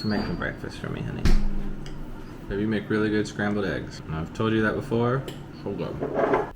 making breakfast for me, honey. Baby, you make really good scrambled eggs. And I've told you that before. Hold up.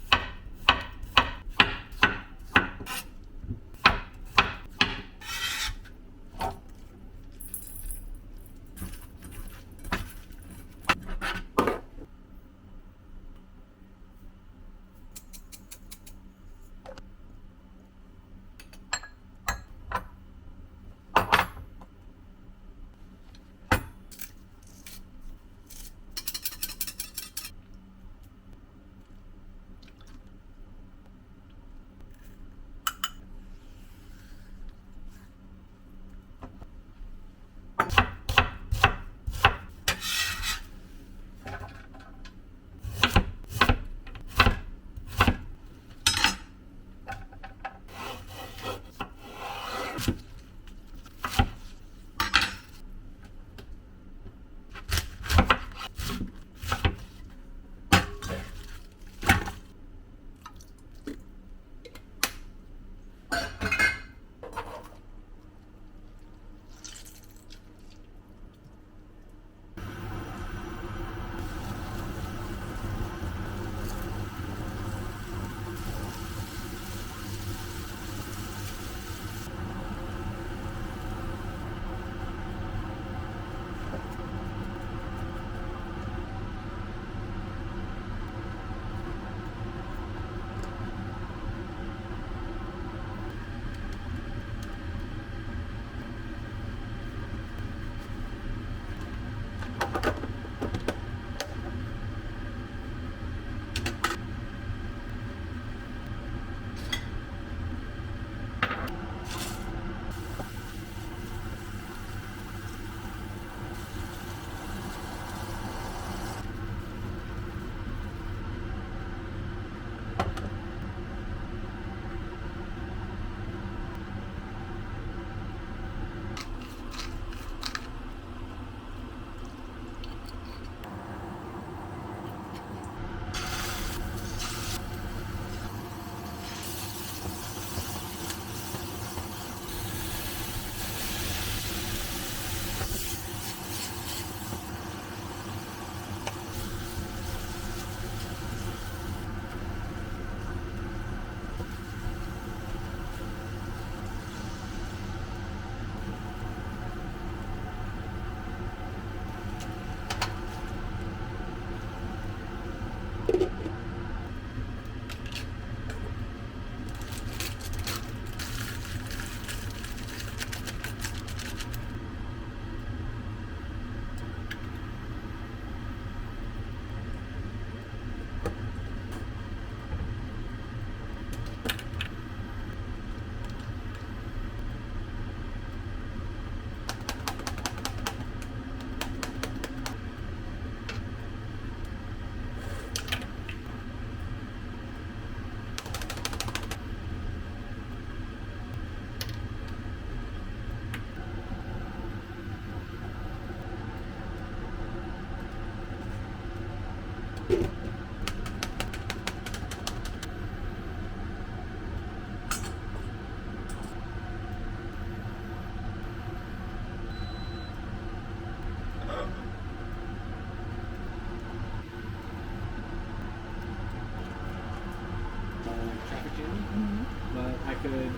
But I could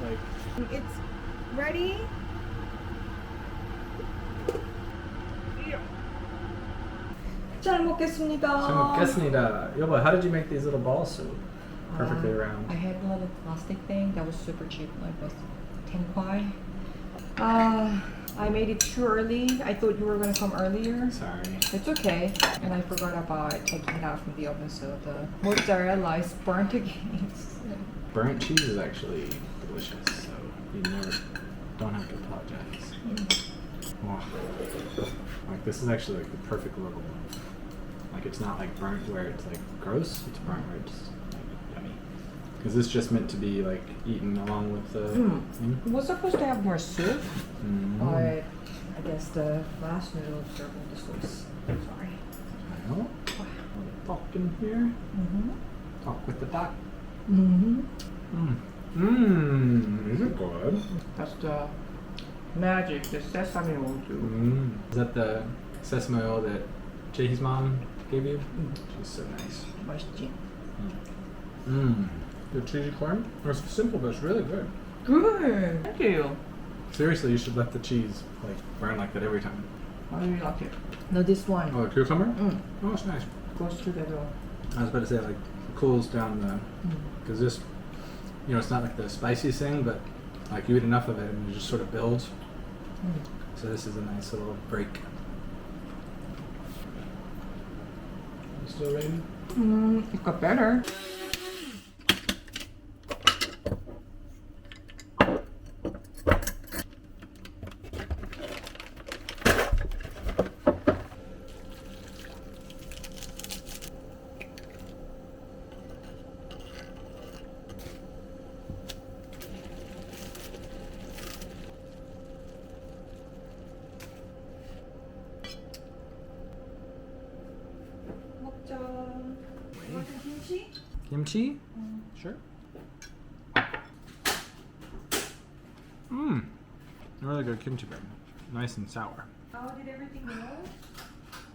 like. It's ready. 잘 먹겠습니다. 잘 먹겠습니다. Yoba, how did you make these little balls so perfectly round? I had a little plastic thing that was super cheap, like was 10 kwai. I made it too early. I thought you were gonna come earlier. Sorry. It's okay. And I forgot about taking it out from the oven, so the mozzarella is burnt again. Burnt cheese is actually delicious, so you never don't have to apologize. Wow. Like this is actually like the perfect level. Like it's not like burnt where it's like gross. It's burnt where it's like yummy. Because this just meant to be like eaten along with the. It was supposed to have more soup, Mm. but I guess the last noodle served with the sauce. Sorry. I know. Talk in here. Talk with the duck. Is it good? That's the Magic, the sesame oil too. Is that the sesame oil that Jay's mom gave you? She's so nice. 맛있지? The cheesy corn? It's simple, but it's really good. Good. Thank you. Seriously, you should let the cheese like burn like that every time. I really like it. Now this one Oh, the cucumber? Oh, it's nice. goes together. I was about to say like cools down the because this, you know, it's not like the spiciest thing, but like you eat enough of it and it just sort of builds. So this is a nice little break. You still ready? It got better. 먹자. 김치? Kimchi? Sure. Really good kimchi bread. Nice and sour. How did everything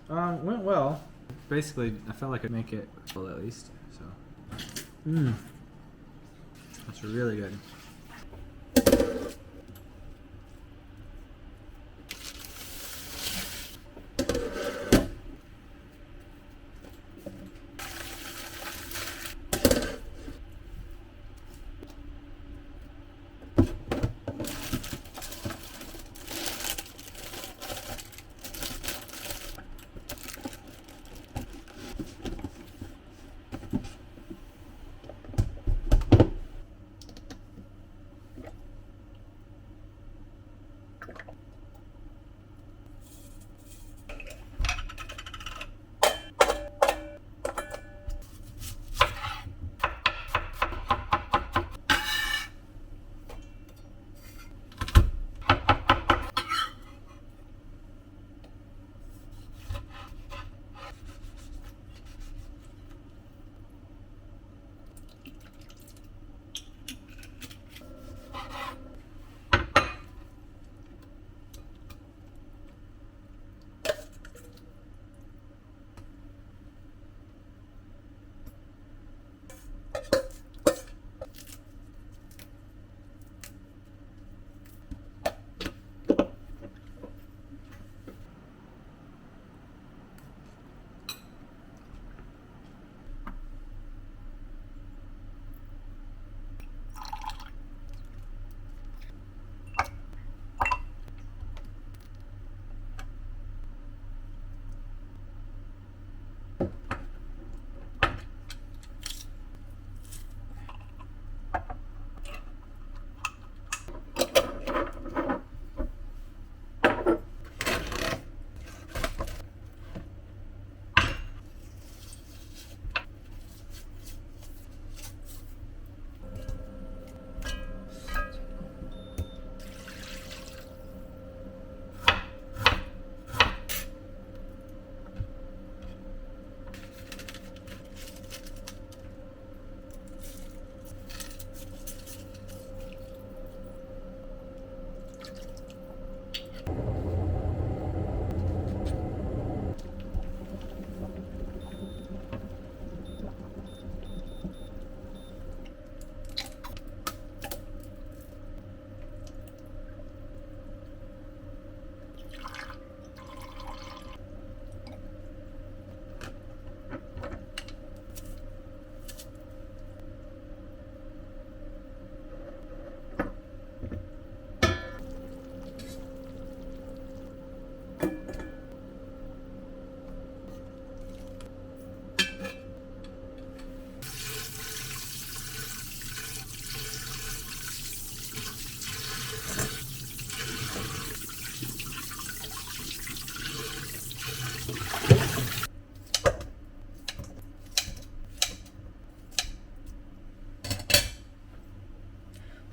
go? Went well. Basically, I felt like I'd make it well at least. So. That's really good.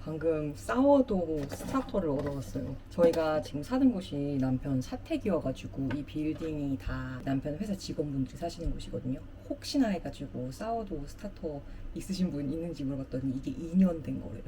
방금 사워도우 스타터를 얻어왔어요. 저희가 지금 사는 곳이 남편 사택이어가지고 이 빌딩이 다 남편 회사 직원분들이 사시는 곳이거든요. 혹시나 해가지고 사워도우 스타터 있으신 분 있는지 물어봤더니 이게 2년 된 거래요.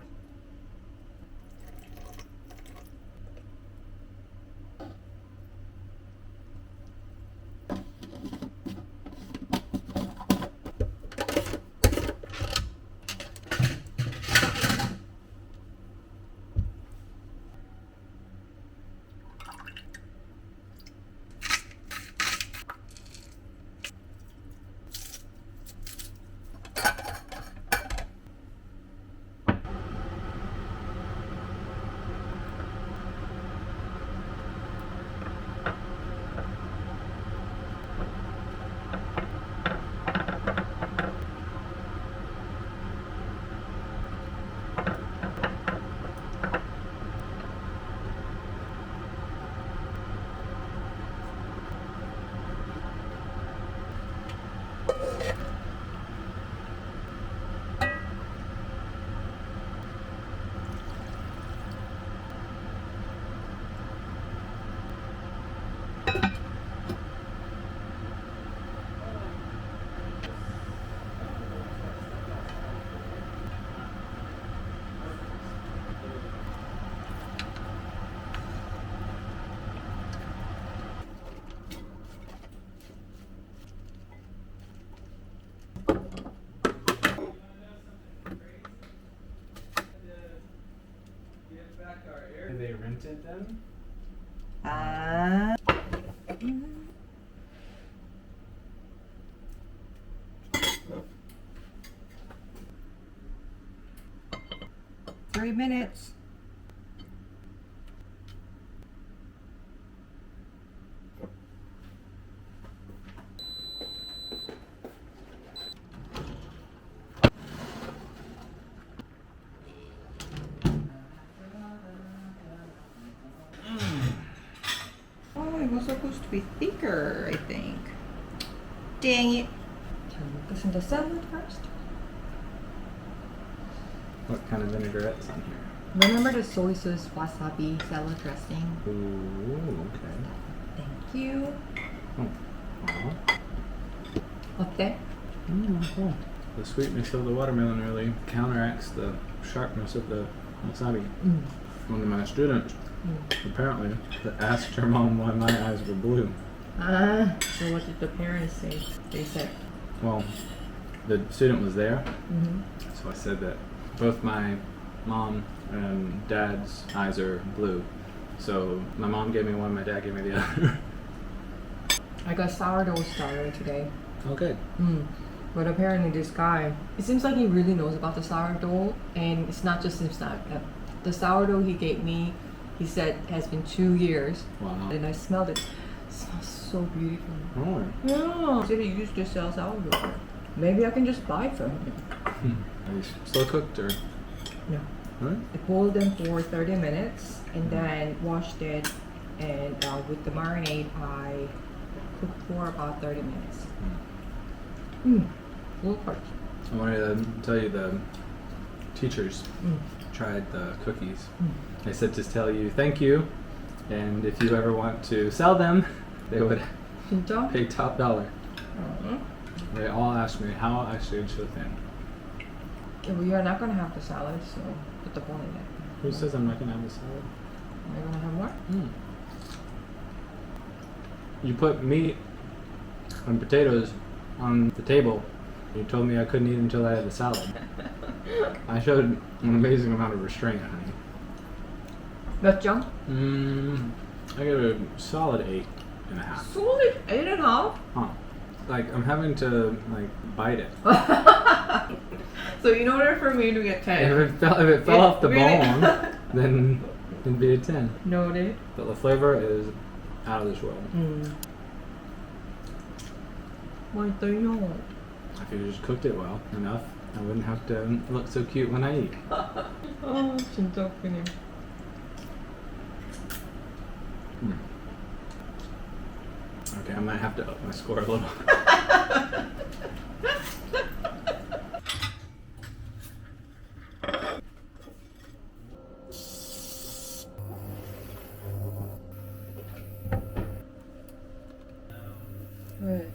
And they rented them? 아. 3 minutes. Oh, it was supposed to be thicker, I think. Dang it. 자, 먹겠습니다. Salad first. What kind of vinaigrette's on here? Remember the soy sauce wasabi salad dressing? Ooh, okay. Thank you. Oh. Aw. 어때? Cool. The sweetness of the watermelon really counteracts the sharpness of the wasabi. One of my students apparently asked her mom why my eyes were blue. Ah, so what did the parents say? They said, Well, the student was there, so I said that both my mom and dad's eyes are blue. So my mom gave me one, my dad gave me the other. I got sourdough starter today. Oh, good. But apparently this guy, it seems like he really knows about the sourdough, and it's not just his the sourdough he gave me, he said has been 2 years. Wow. And I smelled it. It smells so beautiful. Oh. Yeah. He said he used to sell sourdough. Maybe I can just buy it from him. Are these slow cooked or? No. Right? I boiled them for 30 minutes and then washed it, and with the marinade I cooked for about 30 minutes. Little part. I wanted to tell you the teachers tried the cookies. They said to tell you thank you, and if you ever want to sell them, they would 진짜? pay top dollar. Uh-huh. They all asked me how I stayed so thin. Yeah, well, you're not gonna have the salad, so put the bone in it. Who says I'm not gonna have a salad? Are you gonna have more? You put meat and potatoes on the table. You told me I couldn't eat until I had the salad. I showed an amazing amount of restraint, honey. 몇 점? I give it a solid 8.5. Solid 8.5? Huh. Like I'm having to like bite it. So in order for me to get 10. If it fell off the really? bone, then it'd be a 10. Noted. But the flavor is out of this world. 맛있어요. If you just cooked it well enough, I wouldn't have to look so cute when I eat. 아 진짜 웃기네. Okay, I might have to up my score a little. 왜?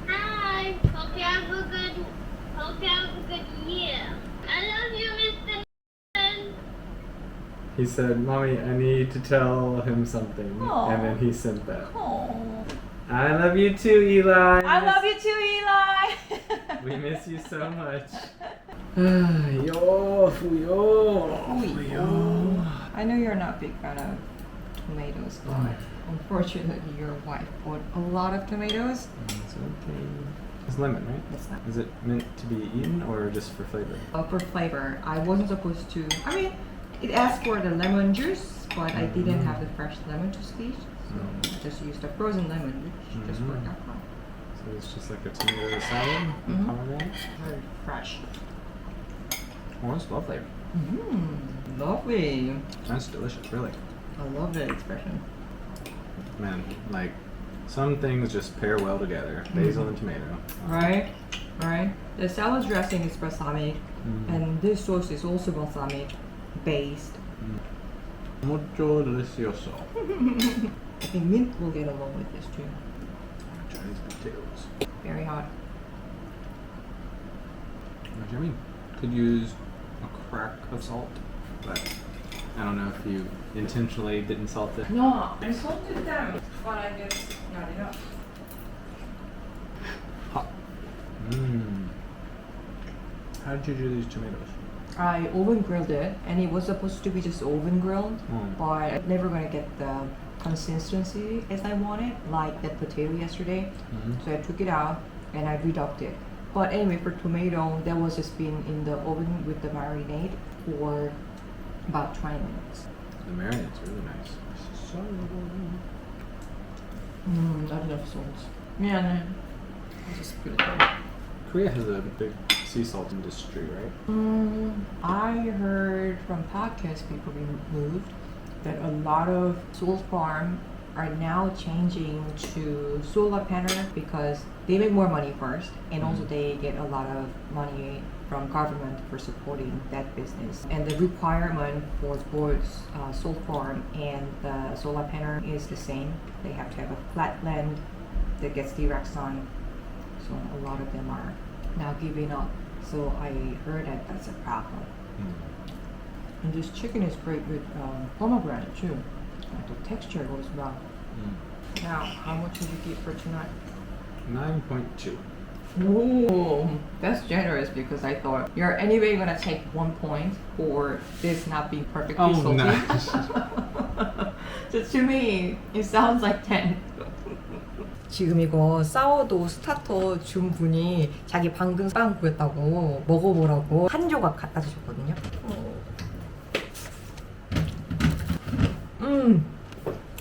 Hi. Hope you have a good year. I love you, Mr. He said, "Mommy, I need to tell him something," Aw. and then he sent that. Oh, I love you too, Eli. I love you too, Eli. We miss you so much. yo. I know you're not a big fan of tomatoes, but unfortunately your wife bought a lot of tomatoes. It's okay. It's lemon, right? It's not. Is it meant to be eaten or just for flavor? For flavor, I wasn't supposed to. I mean, it asked for the lemon juice, but I didn't have the fresh lemon to squeeze, so I just used the frozen lemon, which just worked out fine. So it's just like a tomato salad with Mhm. pomegranate. Very fresh. Oh, it's lovely. Lovely. That's delicious, really. I love that expression. Man, like some things just pair well together. Basil and tomato. Right? Right? The salad dressing is balsamic, and this sauce is also balsamic based. Mucho delicioso. I think mint will get along with this too. Try these potatoes. Very hot. Jimmy could use a crack of salt, but I don't know if you intentionally didn't salt it. No, I salted them, but I guess not enough. Hot. How did you do these tomatoes? I oven grilled it, and it was supposed to be just oven grilled, but I'm never gonna get the consistency as I wanted, like that potato yesterday. So I took it out and I redubbed it. But anyway, for tomato, that was just been in the oven with the marinade for about 20 minutes. The marinade's really nice. So Not enough salt. Yeah, I'll just put it there. Korea has a big sea salt industry, right? I heard from podcast people moved that a lot of salt farm are now changing to solar panel because they make more money first, and also they get a lot of money from government for supporting that business. And the requirement for both salt farm and the solar panel is the same. They have to have a flat land that gets direct sun. So a lot of them are now giving up. So I heard that that's a problem. And this chicken is great with pomegranate too. The texture goes well. Now, how much did you get for tonight? 9.2. Oh, that's generous because I thought you're anyway gonna take 1 point for this not being perfectly salty. nice. So to me, it sounds like 10. 지금 이거 사워도우 스타터 준 분이 자기 방금 빵 구했다고 먹어보라고 한 조각 갖다 주셨거든요.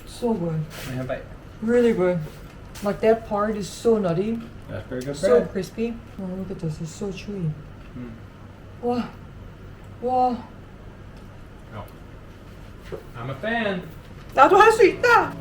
So good. Yeah, bite. Really good. Like that part is so nutty, That's very good so crispy. Oh, look at this, it's so chewy. Wow. Wow. Oh. I'm a fan. 나도 할 수 있다.